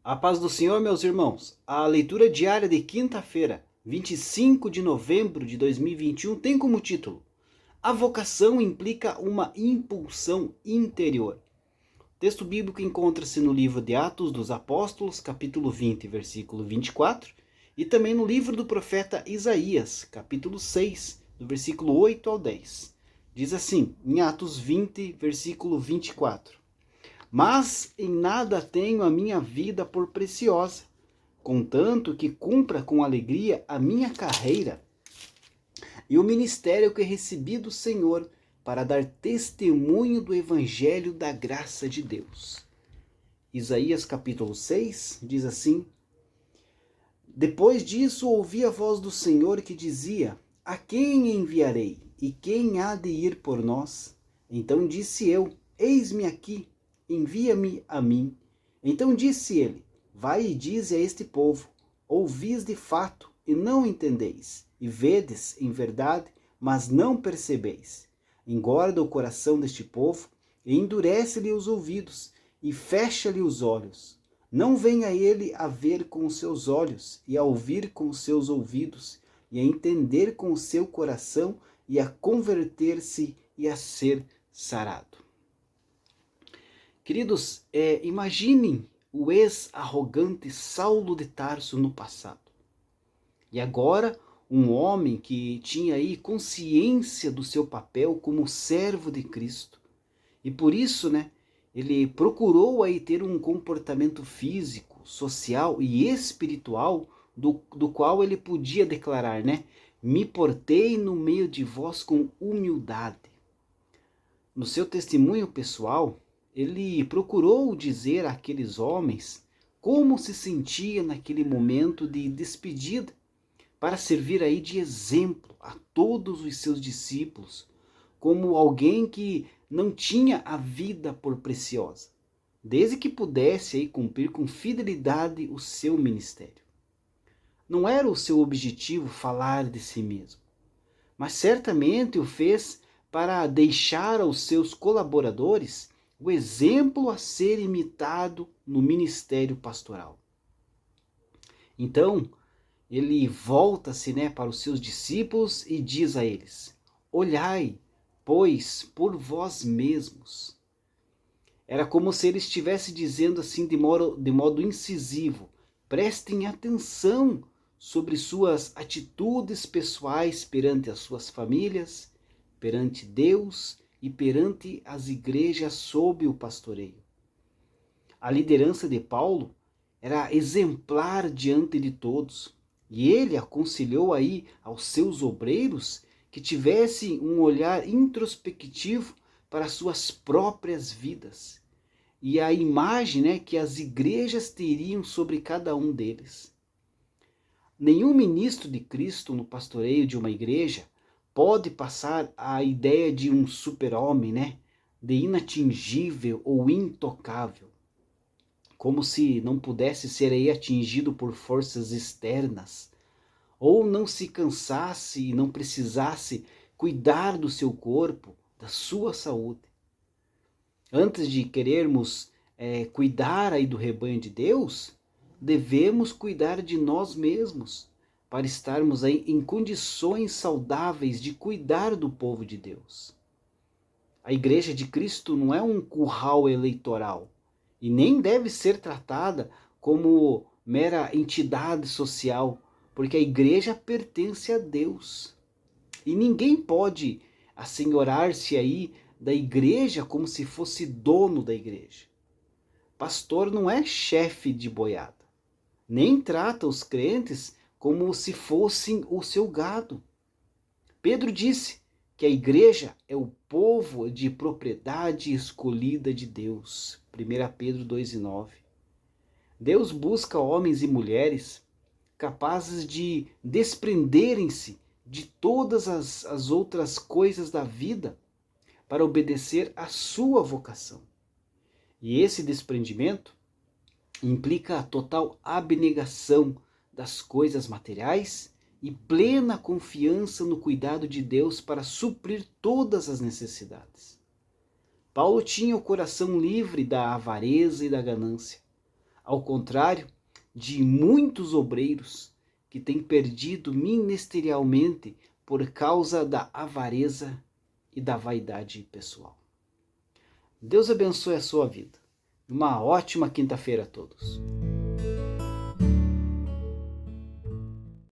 A paz do Senhor, meus irmãos. A leitura diária de quinta-feira, 25 de novembro de 2021, tem como título: A vocação implica uma impulsão interior. O texto bíblico encontra-se no livro de Atos dos Apóstolos, capítulo 20, versículo 24, e também no livro do profeta Isaías, capítulo 6, do versículo 8 ao 10. Diz assim, em Atos 20, versículo 24: Mas em nada tenho a minha vida por preciosa, contanto que cumpra com alegria a minha carreira e o ministério que recebi do Senhor para dar testemunho do evangelho da graça de Deus. Isaías capítulo 6 diz assim: Depois disso ouvi a voz do Senhor que dizia: A quem enviarei? E quem há de ir por nós? Então disse eu: Eis-me aqui, envia-me a mim. Então disse ele: Vai e dize a este povo: Ouvis de fato e não entendeis, e vedes em verdade, mas não percebeis. Engorda o coração deste povo, e endurece-lhe os ouvidos, e fecha-lhe os olhos. Não venha ele a ver com os seus olhos, e a ouvir com os seus ouvidos, e a entender com o seu coração, e a converter-se e a ser sarado. Queridos, imaginem o ex-arrogante Saulo de Tarso no passado. E agora, um homem que tinha aí consciência do seu papel como servo de Cristo. E por isso, ele procurou aí ter um comportamento físico, social e espiritual do qual ele podia declarar, Me portei no meio de vós com humildade. No seu testemunho pessoal, ele procurou dizer àqueles homens como se sentia naquele momento de despedida, para servir aí de exemplo a todos os seus discípulos, como alguém que não tinha a vida por preciosa, desde que pudesse aí cumprir com fidelidade o seu ministério. Não era o seu objetivo falar de si mesmo, mas certamente o fez para deixar aos seus colaboradores o exemplo a ser imitado no ministério pastoral. Então, ele volta-se para os seus discípulos e diz a eles: Olhai, pois, por vós mesmos. Era como se ele estivesse dizendo assim de modo incisivo: prestem atenção sobre suas atitudes pessoais perante as suas famílias, perante Deus e perante as igrejas sob o pastoreio. A liderança de Paulo era exemplar diante de todos, e ele aconselhou aí aos seus obreiros que tivessem um olhar introspectivo para suas próprias vidas e a imagem que as igrejas teriam sobre cada um deles. Nenhum ministro de Cristo no pastoreio de uma igreja pode passar a ideia de um super-homem, de inatingível ou intocável, como se não pudesse ser aí atingido por forças externas, ou não se cansasse e não precisasse cuidar do seu corpo, da sua saúde. Antes de querermos cuidar aí do rebanho de Deus, devemos cuidar de nós mesmos, para estarmos aí em condições saudáveis de cuidar do povo de Deus. A Igreja de Cristo não é um curral eleitoral e nem deve ser tratada como mera entidade social, porque a igreja pertence a Deus. E ninguém pode assenhorar-se aí da igreja como se fosse dono da igreja. Pastor não é chefe de boiada, nem trata os crentes como se fossem o seu gado. Pedro disse que a igreja é o povo de propriedade escolhida de Deus. 1 Pedro 2,9. Deus busca homens e mulheres capazes de desprenderem-se de todas as outras coisas da vida para obedecer à sua vocação. E esse desprendimento implica a total abnegação das coisas materiais e plena confiança no cuidado de Deus para suprir todas as necessidades. Paulo tinha o coração livre da avareza e da ganância. ao contrário de muitos obreiros que têm perdido ministerialmente por causa da avareza e da vaidade pessoal. Deus abençoe a sua vida. Uma ótima quinta-feira a todos.